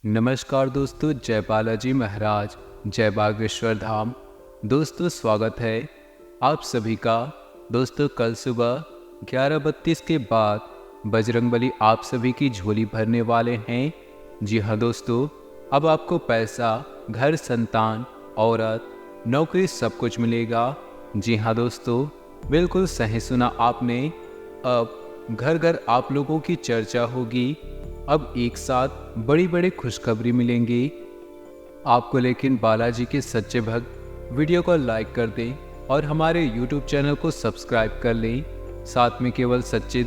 नमस्कार दोस्तों, जय बालाजी महाराज, जय बागेश्वर धाम। दोस्तों स्वागत है आप सभी का। दोस्तों कल सुबह 11:32 के बाद बजरंगबली आप सभी की झोली भरने वाले हैं। जी हाँ दोस्तों, अब आपको पैसा, घर, संतान, औरत, नौकरी सब कुछ मिलेगा। जी हाँ दोस्तों, बिल्कुल सही सुना आपने। अब घर घर आप लोगों की चर्चा होगी। अब एक साथ बड़ी बड़ी खुशखबरी मिलेंगी आपको, लेकिन बालाजी के सच्चे भक्त वीडियो को लाइक कर दें और हमारे YouTube चैनल को सब्सक्राइब कर लें। साथ में केवल सच्चे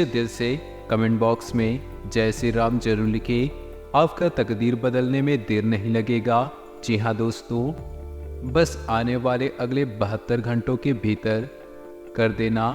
दिल से कमेंट बॉक्स में जय श्री राम जरूर लिखें। आपका तकदीर बदलने में देर नहीं लगेगा। जी हाँ दोस्तों, बस आने वाले अगले 72 घंटों के भीतर कर देना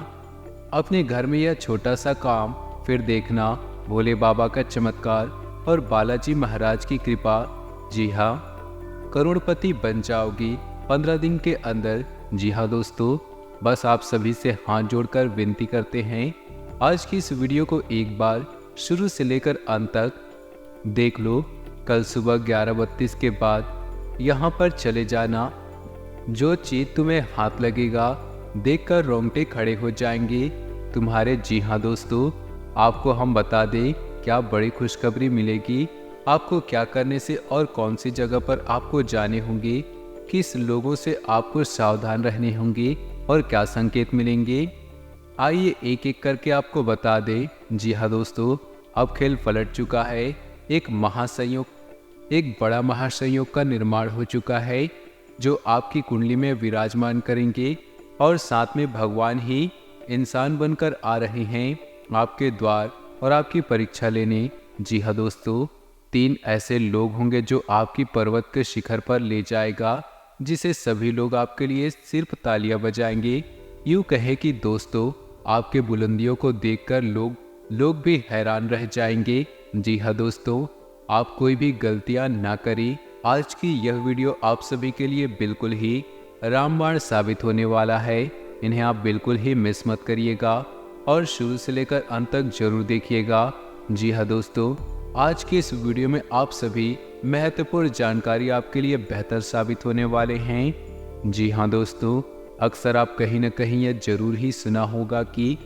अपने घर में यह छोटा सा काम, फिर देखना भोले बाबा का चमत्कार और बालाजी महाराज की कृपा। जी हाँ, करोड़पति बन जाओगी 15 दिन के अंदर। जी हाँ दोस्तों, बस आप सभी से हाथ जोड़कर विनती करते हैं, आज की इस वीडियो को एक बार शुरू से लेकर अंत तक देख लो। कल सुबह 11:32 के बाद यहाँ पर चले जाना। जो चीज़ तुम्हें हाथ लगेगा देखकर रोंगटे खड़े हो जाएंगे तुम्हारे। जी हाँ दोस्तों, आपको हम बता दें क्या बड़ी खुशखबरी मिलेगी, आपको क्या करने से और कौन सी जगह पर आपको जाने होंगे, किस लोगों से आपको सावधान रहने होंगे और क्या संकेत मिलेंगे। आइए एक एक करके आपको बता दें। जी हाँ दोस्तों, अब खेल पलट चुका है। एक बड़ा महासंयोग का निर्माण हो चुका है जो आपकी कुंडली में विराजमान करेंगे और साथ में भगवान ही इंसान बनकर आ रहे हैं आपके द्वार और आपकी परीक्षा लेने। जी हाँ दोस्तों, 3 ऐसे लोग होंगे जो आपकी पर्वत के शिखर पर ले जाएगा, जिसे सभी लोग आपके लिए सिर्फ तालियां बजाएंगे। यूँ कहे कि दोस्तों, आपके बुलंदियों को देखकर लोग भी हैरान रह जाएंगे। जी हाँ दोस्तों, आप कोई भी गलतियां ना करें। आज की यह वीडियो आप सभी के लिए बिल्कुल ही रामबाण साबित होने वाला है। इन्हें आप बिल्कुल ही मिस मत करिएगा और शुरू से लेकर अंत तक जरूर देखिएगा। जी हाँ दोस्तों, आज की इस वीडियो में आप सभी महत्वपूर्ण जानकारी आपके लिए बेहतर साबित होने वाले हैं। जी हाँ दोस्तों, अक्सर आप कहीं न कहीं यह जरूर ही सुना होगा कि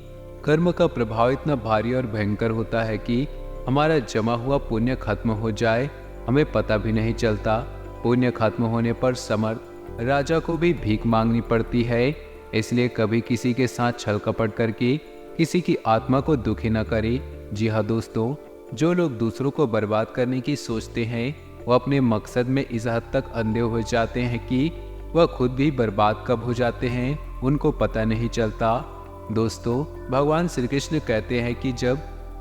कर्म का प्रभाव इतना भारी और भयंकर होता है कि हमारा जमा हुआ पुण्य खत्म हो जाए हमें पता भी नहीं चलता। पुण्य खत्म होने पर समर्थ राजा को भी भीख मांगनी पड़ती है। इसलिए कभी किसी के साथ छल कपट करके किसी की आत्मा को दुखी न करे। जी हाँ दोस्तों, जो लोग दूसरों को बर्बाद करने की सोचते हैं वो अपने मकसद में इस हद तक अंधे हो जाते हैं कि वह खुद भी बर्बाद कब हो जाते हैं उनको पता नहीं चलता। दोस्तों, भगवान श्री कृष्ण कहते हैं कि जब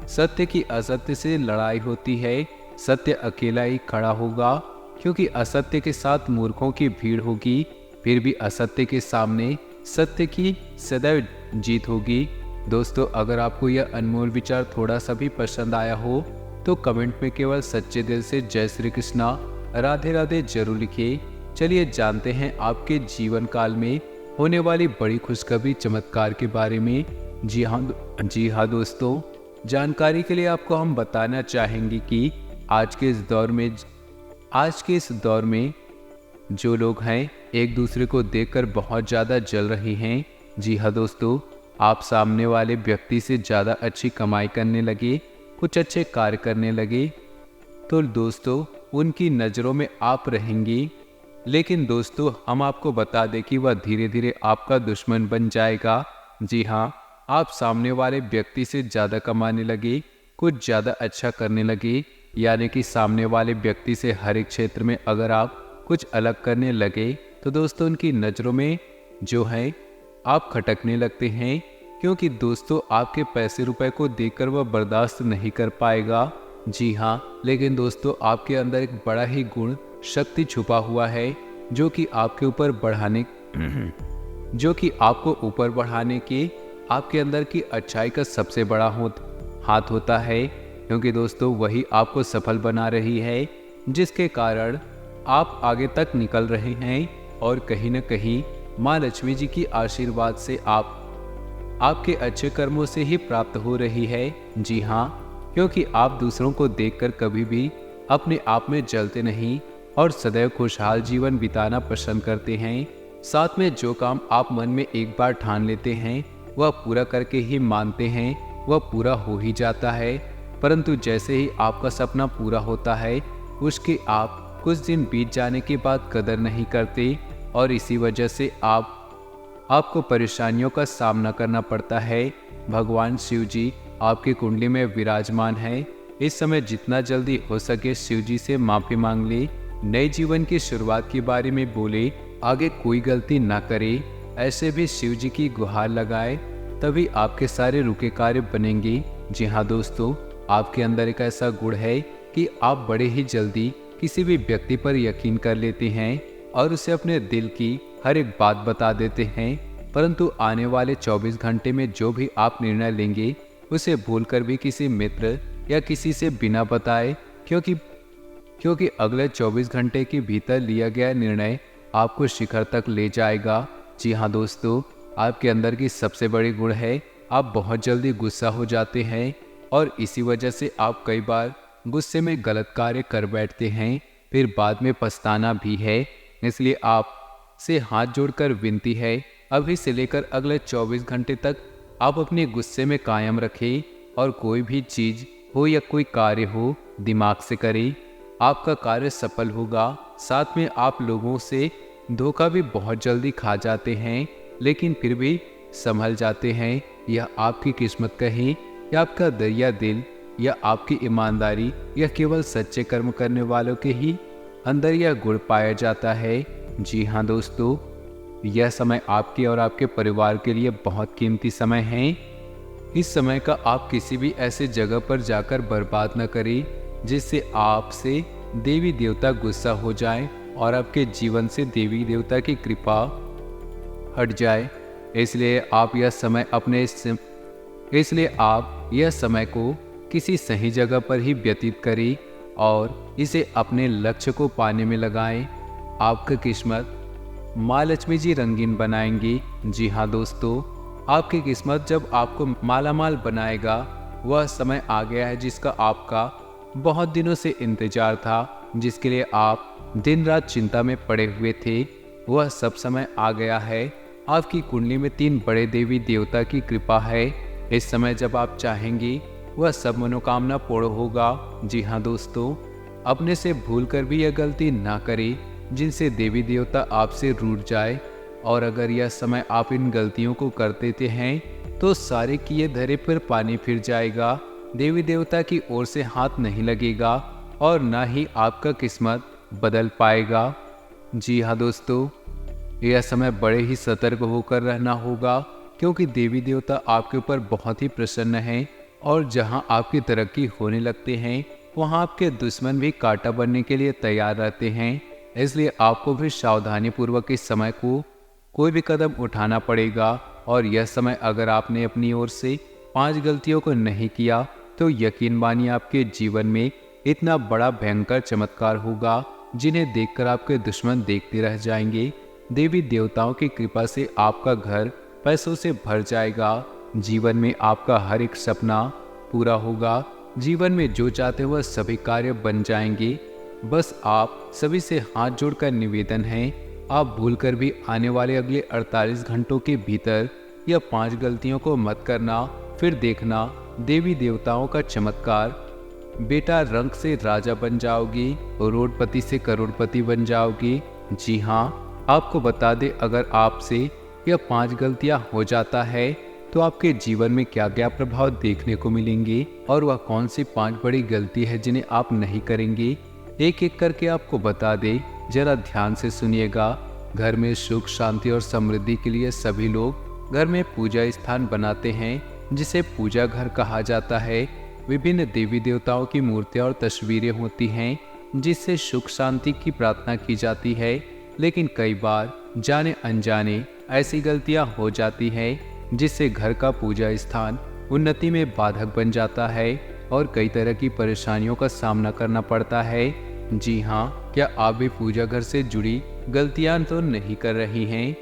सत्य की असत्य से लड़ाई होती है, सत्य अकेला ही खड़ा होगा, क्योंकि असत्य के साथ मूर्खों की भीड़ होगी। फिर भी असत्य के सामने सत्य की सदैव जीत होगी। दोस्तों, अगर आपको यह अनमोल विचार थोड़ा सा भी पसंद आया हो तो कमेंट में केवल सच्चे दिल से जय श्री कृष्णा, राधे राधे जरूर लिखिए। चलिए जानते हैं आपके जीवन काल में होने वाली बड़ी खुशखबरी चमत्कार के बारे में। जी हाँ दोस्तों, जानकारी के लिए आपको हम बताना चाहेंगे कि आज के इस दौर में जो लोग हैं एक दूसरे को देखकर बहुत ज़्यादा जल रहे हैं। जी हाँ दोस्तों, आप सामने वाले व्यक्ति से ज़्यादा अच्छी कमाई करने लगे, कुछ अच्छे कार्य करने लगे तो दोस्तों उनकी नज़रों में आप रहेंगी। लेकिन दोस्तों, हम आपको बता दें कि वह धीरे धीरे आपका दुश्मन बन जाएगा। जी हाँ, आप सामने वाले व्यक्ति से ज़्यादा कमाने लगे, कुछ ज़्यादा अच्छा करने लगे, यानी कि सामने वाले व्यक्ति से हर एक क्षेत्र में अगर आप कुछ अलग करने लगे तो दोस्तों उनकी नज़रों में जो है आप खटकने लगते हैं, क्योंकि दोस्तों आपके पैसे रुपए को देखकर वह बर्दाश्त नहीं कर पाएगा। जी हाँ, लेकिन दोस्तों आपके अंदर एक बड़ा ही गुण शक्ति छुपा हुआ है जो कि आपको ऊपर बढ़ाने के आपके अंदर की अच्छाई का सबसे बड़ा हाथ होता है, क्योंकि दोस्तों वही आपको सफल बना रही है, जिसके कारण आप आगे तक निकल रहे हैं और कहीं न कहीं माँ लक्ष्मी जी की आशीर्वाद से आपके अच्छे कर्मों से ही प्राप्त हो रही है। जी हाँ, क्योंकि आप दूसरों को देखकर कभी भी अपने आप में जलते नहीं और सदैव खुशहाल जीवन बिताना पसंद करते हैं। साथ में जो काम आप मन में एक बार ठान लेते हैं वह पूरा करके ही मानते हैं वह पूरा हो ही जाता है। परंतु जैसे ही आपका सपना पूरा होता है उसके आप कुछ दिन बीत जाने के बाद कदर नहीं करते और इसी वजह से आपको परेशानियों का सामना करना पड़ता है। भगवान शिव जी आपकी कुंडली में विराजमान है। इस समय जितना जल्दी हो सके शिव जी से माफी मांग ले, नए जीवन की शुरुआत के बारे में बोले, आगे कोई गलती ना करे, ऐसे भी शिव जी की गुहार लगाए, तभी आपके सारे रुके कार्य बनेंगे। जी हाँ दोस्तों, आपके अंदर एक ऐसा गुण है कि आप बड़े ही जल्दी किसी भी व्यक्ति पर यकीन कर लेते हैं और उसे अपने दिल की हर एक बात बता देते हैं। परंतु आने वाले 24 घंटे में जो भी आप निर्णय लेंगे उसे भूलकर भी किसी मित्र या किसी से बिना बताए, क्योंकि अगले 24 घंटे के भीतर लिया गया निर्णय आपको शिखर तक ले जाएगा। जी हाँ दोस्तों, आपके अंदर की सबसे बड़ी गुण है आप बहुत जल्दी गुस्सा हो जाते हैं और इसी वजह से आप कई बार गुस्से में गलत कार्य कर बैठते हैं, फिर बाद में पछताना भी है। इसलिए आप से हाथ जोड़कर विनती है, अभी से लेकर अगले 24 घंटे तक आप अपने गुस्से में कायम रखें और कोई भी चीज़ हो या कोई कार्य हो दिमाग से करें, आपका कार्य सफल होगा। साथ में आप लोगों से धोखा भी बहुत जल्दी खा जाते हैं लेकिन फिर भी संभल जाते हैं। यह आपकी किस्मत कहें या आपका दरिया दिल या आपकी ईमानदारी या केवल सच्चे कर्म करने वालों के ही अंदर यह गुण पाया जाता है। जी हाँ दोस्तों, यह समय आपके और आपके परिवार के लिए बहुत कीमती समय है। इस समय का आप किसी भी ऐसे जगह पर जाकर बर्बाद न करें जिससे आपसे देवी देवता गुस्सा हो जाए और आपके जीवन से देवी देवता की कृपा हट जाए। इसलिए आप यह समय को किसी सही जगह पर ही व्यतीत करें और इसे अपने लक्ष्य को पाने में लगाएं। आपका किस्मत माँ लक्ष्मी जी रंगीन बनाएंगी। जी हाँ दोस्तों, आपकी किस्मत जब आपको मालामाल बनाएगा वह समय आ गया है जिसका आपका बहुत दिनों से इंतजार था, जिसके लिए आप दिन रात चिंता में पड़े हुए थे, वह सब समय आ गया है। आपकी कुंडली में 3 बड़े देवी देवता की कृपा है। इस समय जब आप चाहेंगी वह सब मनोकामना पूर्ण होगा। जी हाँ दोस्तों, अपने से भूल कर भी यह गलती ना करें जिनसे देवी देवता आपसे रूठ जाए, और अगर यह समय आप इन गलतियों को कर देते हैं तो सारे किए धरे पर पानी फिर जाएगा, देवी देवता की ओर से हाथ नहीं लगेगा और ना ही आपका किस्मत बदल पाएगा। जी हाँ दोस्तों, यह समय बड़े ही सतर्क होकर रहना होगा क्योंकि देवी देवता आपके ऊपर बहुत ही प्रसन्न हैं और जहाँ आपकी तरक्की होने लगते हैं वहाँ आपके दुश्मन भी कांटा बनने के लिए तैयार रहते हैं। इसलिए आपको भी सावधानी पूर्वक इस समय को कोई भी कदम उठाना पड़ेगा और यह समय अगर आपने अपनी ओर से 5 गलतियों को नहीं किया तो यकीन मानिए आपके जीवन में इतना बड़ा भयंकर चमत्कार होगा जिन्हें देखकर आपके दुश्मन देखते रह जाएंगे। देवी देवताओं की कृपा से आपका घर पैसों से भर जाएगा, जीवन में आपका हर एक सपना पूरा होगा, जीवन में जो चाहते वह सभी कार्य बन जाएंगे। बस आप सभी से हाथ जोड़कर निवेदन है, आप भूलकर भी आने वाले अगले 48 घंटों के भीतर यह 5 गलतियों को मत करना, फिर देखना देवी देवताओं का चमत्कार। बेटा, रंग से राजा बन जाओगी, करोड़पति से करोड़पति बन जाओगी। जी हाँ, आपको बता दे अगर आपसे यह 5 गलतियां हो जाता है तो आपके जीवन में क्या क्या प्रभाव देखने को मिलेंगे और वह कौन सी 5 बड़ी गलती है जिन्हें आप नहीं करेंगे, एक एक करके आपको बता दे, जरा ध्यान से सुनिएगा। घर में सुख शांति और समृद्धि के लिए सभी लोग घर में पूजा स्थान बनाते हैं जिसे पूजा घर कहा जाता है। विभिन्न देवी देवताओं की मूर्तियां और तस्वीरें होती हैं जिससे सुख शांति की प्रार्थना की जाती है, लेकिन कई बार जाने अनजाने ऐसी गलतियां हो जाती हैं जिससे घर का पूजा स्थान उन्नति में बाधक बन जाता है और कई तरह की परेशानियों का सामना करना पड़ता है। जी हाँ, क्या आप भी पूजा घर से जुड़ी गलतियां तो नहीं कर रही हैं?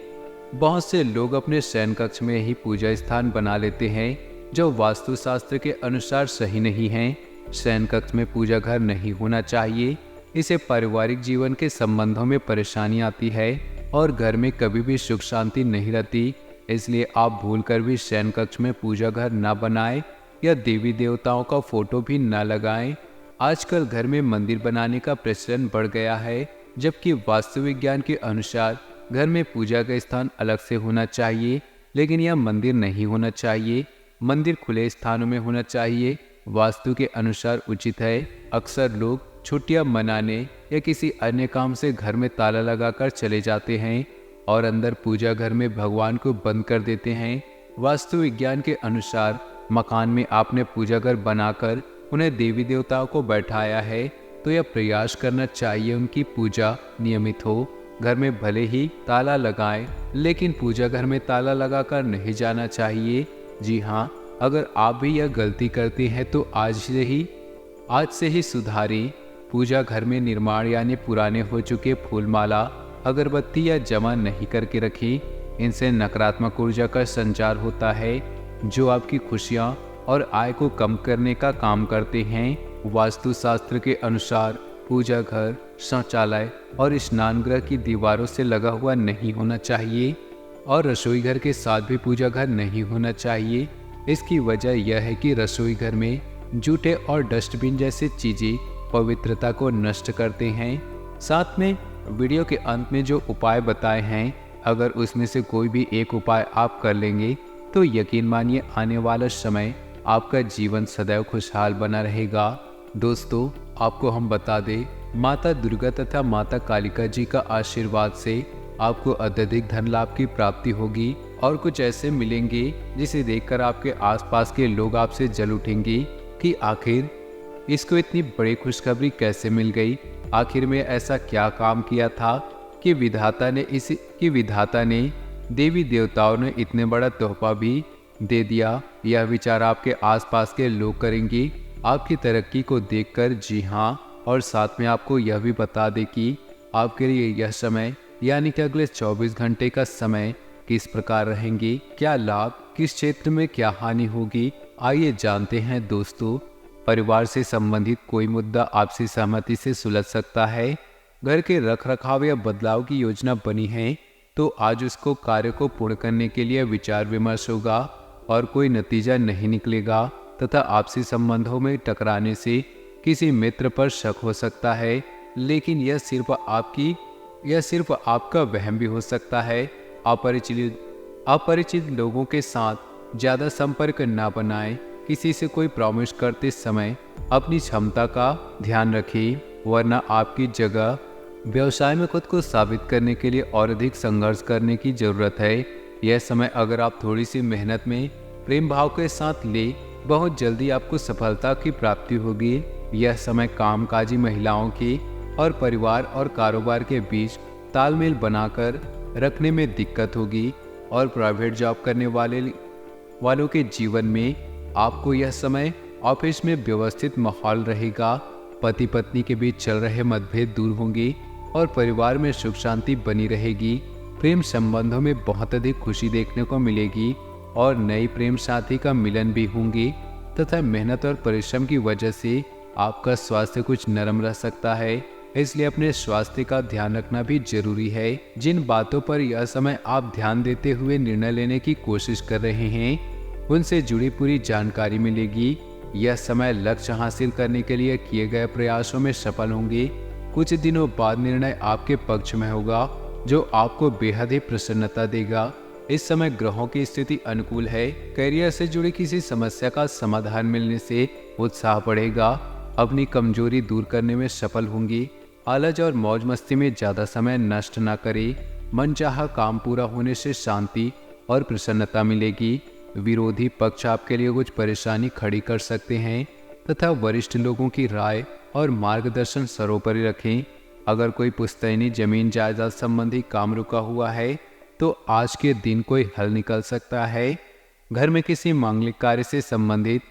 बहुत से लोग अपने शयन कक्ष में ही पूजा स्थान बना लेते हैं जो वास्तुशास्त्र के अनुसार सही नहीं हैं। शयन कक्ष में पूजा घर नहीं होना चाहिए। इसे पारिवारिक जीवन के संबंधों में परेशानी आती है और घर में कभी भी सुख शांति नहीं रहती। इसलिए आप भूलकर भी शयन कक्ष में पूजा घर न बनाएं या देवी देवताओं का फोटो भी न लगाएं। आजकल घर में मंदिर बनाने का प्रचलन बढ़ गया है, जबकि वास्तु विज्ञान के अनुसार घर में पूजा का स्थान अलग से होना चाहिए, लेकिन यह मंदिर नहीं होना चाहिए। मंदिर खुले स्थानों में होना चाहिए। वास्तु के अनुसार उचित है। अक्सर लोग छुट्टियां मनाने या किसी अन्य काम से घर में ताला लगाकर चले जाते हैं और अंदर पूजा घर में भगवान को बंद कर देते हैं। वास्तु विज्ञान के अनुसार मकान में आपने पूजा घर बनाकर उन्हें देवी देवताओं को बैठाया है, तो यह प्रयास करना चाहिए उनकी पूजा नियमित हो। घर में भले ही ताला लगाएं, लेकिन पूजा घर में ताला लगाकर नहीं जाना चाहिए। जी हाँ, अगर आप भी यह गलती करते हैं तो आज से ही सुधारें। पूजा घर में निर्माण यानी पुराने हो चुके फूलमाला, अगरबत्ती या जमा नहीं करके रखें। इनसे नकारात्मक ऊर्जा का संचार होता है, जो आपकी खुशियाँ और आय को कम करने का काम करते हैं। वास्तुशास्त्र के अनुसार पूजा घर, शौचालय और स्नान गृह की दीवारों से लगा हुआ नहीं होना चाहिए और रसोई घर के साथ भी पूजा घर नहीं होना चाहिए। इसकी वजह यह है कि रसोई घर में जूठे और डस्टबिन जैसी चीजें पवित्रता को नष्ट करते हैं। साथ में वीडियो के अंत में जो उपाय बताए हैं, अगर उसमें से कोई भी एक उपाय आप कर लेंगे तो यकीन मानिए आने वाला समय आपका जीवन सदैव खुशहाल बना रहेगा। दोस्तों, आपको हम बता दें, माता दुर्गा तथा माता कालिका जी का आशीर्वाद से आपको अत्यधिक धन लाभ की प्राप्ति होगी और कुछ ऐसे मिलेंगे जिसे देखकर आपके आसपास के लोग आपसे जल उठेंगे कि आखिर इसको इतनी बड़ी खुशखबरी कैसे मिल गई। आखिर में ऐसा क्या काम किया था कि विधाता ने देवी देवताओं ने इतने बड़ा तोहफा भी दे दिया। यह विचार आपके आसपास के लोग करेंगे आपकी तरक्की को देखकर। जी हाँ, और साथ में आपको यह भी बता दें कि आपके लिए यह समय यानी कि अगले 24 घंटे का समय किस प्रकार रहेंगे, क्या लाभ, किस क्षेत्र में क्या हानि होगी। आइए जानते हैं दोस्तों। परिवार से संबंधित कोई मुद्दा आपसी सहमति से सुलझ सकता है। घर के रख रखाव या बदलाव की योजना बनी है तो आज उसको कार्य को पूर्ण करने के लिए विचार विमर्श होगा और कोई नतीजा नहीं निकलेगा तथा आपसी संबंधों में टकराने से किसी मित्र पर शक हो सकता है, लेकिन यह सिर्फ आपका वहम भी हो सकता है। अपरिचित लोगों के साथ ज़्यादा संपर्क ना बनाएं। किसी से कोई प्रॉमिस करते समय अपनी क्षमता का ध्यान रखें, वरना आपकी जगह व्यवसाय में खुद को साबित करने के लिए और अधिक संघर्ष करने की जरूरत है। यह समय अगर आप थोड़ी सी मेहनत में प्रेम भाव के साथ ले, बहुत जल्दी आपको सफलता की प्राप्ति होगी। यह समय कामकाजी महिलाओं की और परिवार और कारोबार के बीच तालमेल बनाकर रखने में दिक्कत होगी और प्राइवेट जॉब करने वालों के जीवन में आपको यह समय ऑफिस में व्यवस्थित माहौल रहेगा। पति पत्नी के बीच चल रहे मतभेद दूर होंगे और परिवार में सुख शांति बनी रहेगी। प्रेम संबंधों में बहुत अधिक खुशी देखने को मिलेगी और नई प्रेम साथी का मिलन भी होंगे तथा मेहनत और परिश्रम की वजह से आपका स्वास्थ्य कुछ नरम रह सकता है, इसलिए अपने स्वास्थ्य का ध्यान रखना भी जरूरी है। जिन बातों पर यह समय आप ध्यान देते हुए निर्णय लेने की कोशिश कर रहे हैं, उनसे जुड़ी पूरी जानकारी मिलेगी। यह समय लक्ष्य हासिल करने के लिए किए गए प्रयासों में सफल होंगे। कुछ दिनों बाद निर्णय आपके पक्ष में होगा, जो आपको बेहद ही प्रसन्नता देगा। इस समय ग्रहों की स्थिति अनुकूल है। करियर से जुड़ी किसी समस्या का समाधान मिलने से उत्साह बढ़ेगा। अपनी कमजोरी दूर करने में सफल होंगी। आलस और मौज मस्ती में ज़्यादा समय नष्ट न करें। मनचाहा काम पूरा होने से शांति और प्रसन्नता मिलेगी। विरोधी पक्ष आपके लिए कुछ परेशानी खड़ी कर सकते हैं तथा वरिष्ठ लोगों की राय और मार्गदर्शन सर्वोपरि रखें। अगर कोई पुश्तैनी जमीन जायदाद संबंधी काम रुका हुआ है तो आज के दिन कोई हल निकल सकता है। घर में किसी मांगलिक कार्य से संबंधित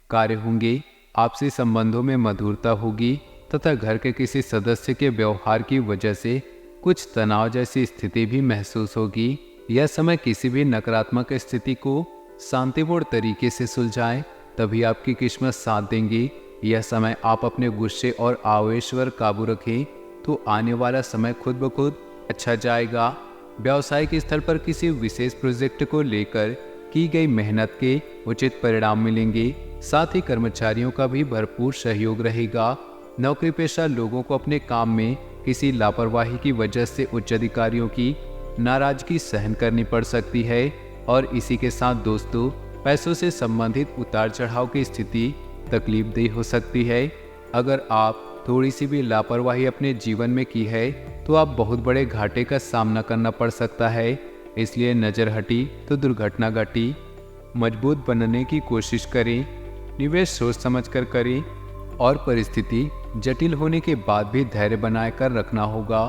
कार्य होंगे। आपसी संबंधों में मधुरता होगी तथा घर के किसी सदस्य के व्यवहार की वजह से कुछ तनाव जैसी स्थिति भी महसूस होगी। यह समय किसी भी नकारात्मक स्थिति को शांतिपूर्ण तरीके से सुलझाएं, तभी आपकी किस्मत साथ देंगी। यह समय आप अपने गुस्से और आवेश पर काबू रखें तो आने वाला समय खुद ब खुद अच्छा जाएगा। व्यावसायिक स्तर पर किसी विशेष प्रोजेक्ट को लेकर की गई मेहनत के उचित परिणाम मिलेंगे। साथ ही कर्मचारियों का भी भरपूर सहयोग रहेगा। नौकरी पेशा लोगों को अपने काम में किसी लापरवाही की वजह से उच्च अधिकारियों की नाराजगी सहन करनी पड़ सकती है और इसी के साथ दोस्तों, पैसों से संबंधित उतार चढ़ाव की स्थिति तकलीफदेह हो सकती है। अगर आप थोड़ी सी भी लापरवाही अपने जीवन में की है तो आप बहुत बड़े घाटे का सामना करना पड़ सकता है। इसलिए नज़र हटी तो दुर्घटना घटी। मजबूत बनने की कोशिश करें, निवेश सोच समझ कर करें और परिस्थिति जटिल होने के बाद भी धैर्य बनाए कर रखना होगा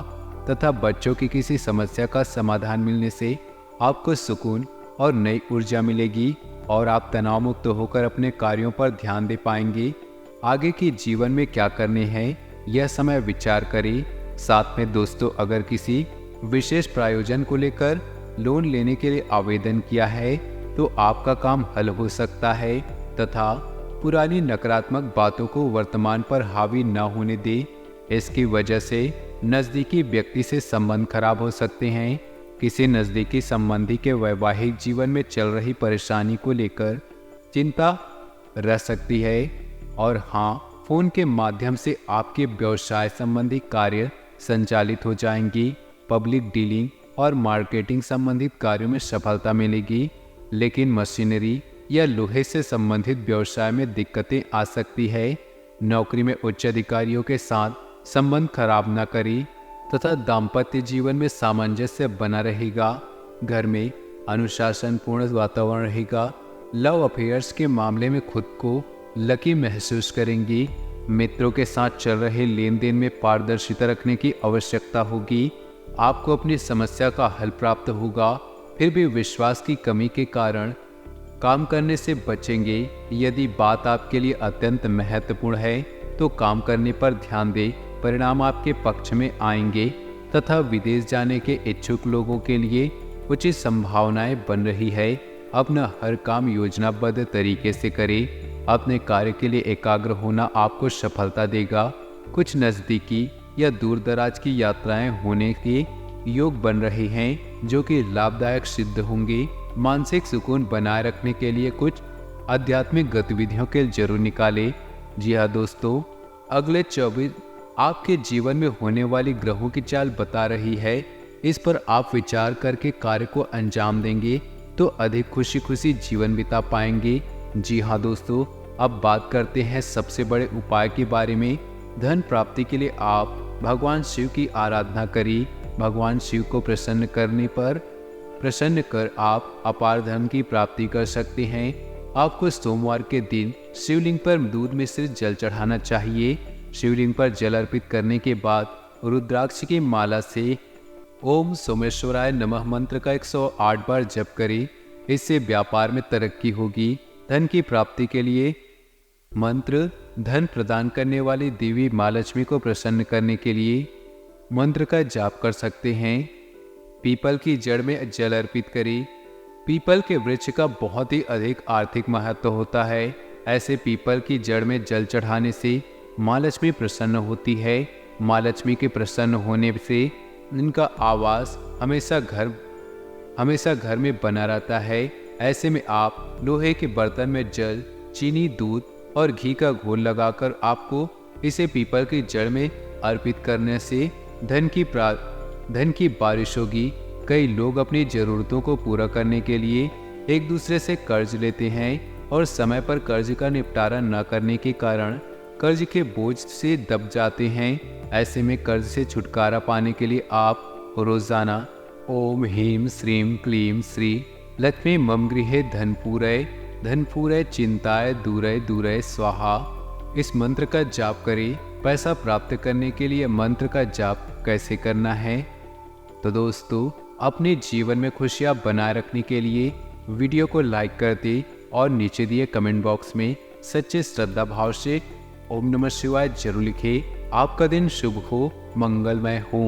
तथा बच्चों की किसी समस्या का समाधान मिलने से आपको सुकून और नई ऊर्जा मिलेगी और आप तनाव मुक्त होकर अपने कार्यों पर ध्यान दे पाएंगे। आगे की जीवन में क्या करने हैं यह समय विचार करें। साथ में दोस्तों, अगर किसी विशेष प्रायोजन को लेकर लोन लेने के लिए आवेदन किया है तो आपका काम हल हो सकता है तथा पुरानी नकारात्मक बातों को वर्तमान पर हावी न होने दे। इसकी वजह से नज़दीकी व्यक्ति से संबंध खराब हो सकते हैं। किसी नज़दीकी संबंधी के वैवाहिक जीवन में चल रही परेशानी को लेकर चिंता रह सकती है। और हाँ, फोन के माध्यम से आपके व्यवसाय संबंधी कार्य संचालित हो जाएंगी। पब्लिक डीलिंग और मार्केटिंग संबंधित कार्यों में सफलता मिलेगी, लेकिन मशीनरी या लोहे से संबंधित व्यवसाय में दिक्कतें आ सकती है। नौकरी में उच्च अधिकारियों के साथ संबंध खराब न करें तथा दाम्पत्य जीवन में सामंजस्य बना रहेगा। घर में अनुशासनपूर्ण वातावरण रहेगा। लव अफेयर्स के मामले में खुद को लकी महसूस करेंगी। मित्रों के साथ चल रहे लेन देन में पारदर्शिता रखने की आवश्यकता होगी। आपको अपनी समस्या का हल प्राप्त होगा, फिर भी विश्वास की कमी के कारण काम करने से बचेंगे। यदि बात आपके लिए अत्यंत महत्वपूर्ण है तो काम करने पर ध्यान दें, परिणाम आपके पक्ष में आएंगे तथा विदेश जाने के इच्छुक लोगों के लिए उचित संभावनाएं बन रही है। अपना हर काम योजनाबद्ध तरीके से करें। अपने कार्य के लिए एकाग्र होना आपको सफलता देगा। कुछ नज़दीकी या दूर दराज की यात्राएं होने के योग बन रहे हैं जो कि लाभदायक सिद्ध होंगे। मानसिक सुकून बनाए रखने के लिए कुछ आध्यात्मिक गतिविधियों के जरूर निकालें। जी हाँ दोस्तों, अगले 24 आपके जीवन में होने वाली ग्रहों की चाल बता रही है। इस पर आप विचार करके कार्य को अंजाम देंगे तो अधिक खुशी खुशी जीवन बिता पाएंगे। जी हाँ दोस्तों, अब बात करते हैं सबसे बड़े उपाय के बारे में। धन प्राप्ति के लिए आप भगवान शिव की आराधना करें। भगवान शिव को प्रसन्न कर आप अपार धन की प्राप्ति कर सकते हैं। आपको सोमवार के दिन शिवलिंग पर दूध मिश्रित जल चढ़ाना चाहिए। शिवलिंग पर जल अर्पित करने के बाद रुद्राक्ष की माला से ओम सोमेश्वराय नमः मंत्र का 108 बार जप करें। इससे व्यापार में तरक्की होगी। धन की प्राप्ति के लिए मंत्र धन प्रदान करने वाली देवी माँ लक्ष्मी को प्रसन्न करने के लिए मंत्र का जाप कर सकते हैं। पीपल की जड़ में जल अर्पित करें। पीपल के वृक्ष का बहुत ही अधिक आर्थिक महत्व होता है। ऐसे पीपल की जड़ में जल चढ़ाने से माँ लक्ष्मी प्रसन्न होती है। माँ लक्ष्मी के प्रसन्न होने से इनका आवास हमेशा घर में बना रहता है। ऐसे में आप लोहे के बर्तन में जल, चीनी, दूध और घी का घोल लगाकर आपको इसे पीपल की जड़ में अर्पित करने से धन की बारिश होगी। कई लोग अपनी जरूरतों को पूरा करने के लिए एक दूसरे से कर्ज लेते हैं और समय पर कर्ज का निपटारा न करने के कारण कर्ज के बोझ से दब जाते हैं। ऐसे में कर्ज से छुटकारा पाने के लिए आप रोजाना ओम ह्रीं श्रीं क्लीं श्री लक्ष्मी मम गृहे धनपूरय चिंताय दूरय दूरय स्वाहा इस मंत्र का जाप करें। पैसा प्राप्त करने के लिए मंत्र का जाप कैसे करना है? तो दोस्तों, अपने जीवन में खुशियां बनाए रखने के लिए वीडियो को लाइक कर दें और नीचे दिए कमेंट बॉक्स में सच्चे श्रद्धा भाव से ओम नमः शिवाय जरूर लिखें। आपका दिन शुभ हो, मंगलमय हो।